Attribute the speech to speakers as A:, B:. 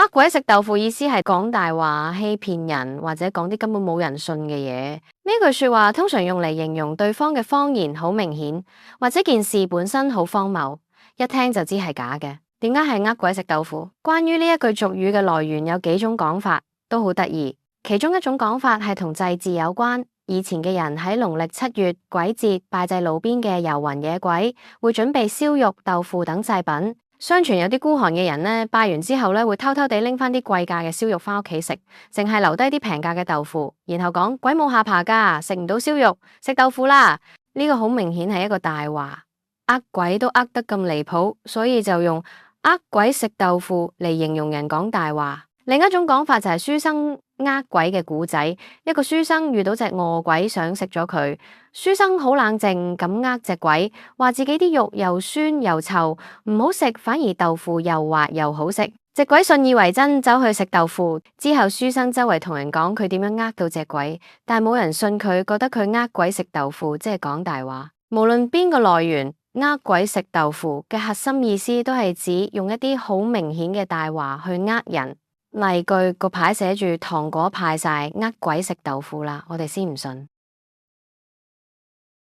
A: 呃鬼食豆腐意思係講大話、欺騙人，或者講啲根本冇人信嘅嘢。呢句說話通常用嚟形容對方嘅謊言好明顯，或者件事本身好荒謬，一聽就知係假嘅。點解係呃鬼食豆腐？關於呢一句俗語嘅來源有幾種講法，都好得意。其中一種講法係同祭祀有關。以前嘅人喺農曆7月鬼節拜祭路邊嘅遊魂野鬼，會準備燒肉、豆腐等祭品。相傳有啲孤寒嘅人呢，拜完之後呢，會偷偷地拎翻啲貴價嘅燒肉翻屋企食，淨係留低啲平價嘅豆腐，然後講鬼冇下巴噶，食唔到燒肉，食豆腐啦。呢個好明顯係一個大話，呃鬼都呃得咁離譜，所以就用呃鬼食豆腐嚟形容人講大話。另一種講法就係書生呃鬼嘅故仔。一個書生遇到隻餓鬼想食咗佢，書生好冷靜咁呃隻鬼，話自己啲肉又酸又臭，唔好食，反而豆腐又滑又好食。隻鬼信以為真，走去食豆腐。之後書生周圍同人講佢點樣呃到隻鬼，但冇人信佢，覺得佢呃鬼食豆腐即係講大話。無論邊個來源，呃鬼食豆腐嘅核心意思都係指用一啲好明顯嘅大話去呃人。例句個牌寫住糖果派晒，呃鬼食豆腐啦，我哋先唔信。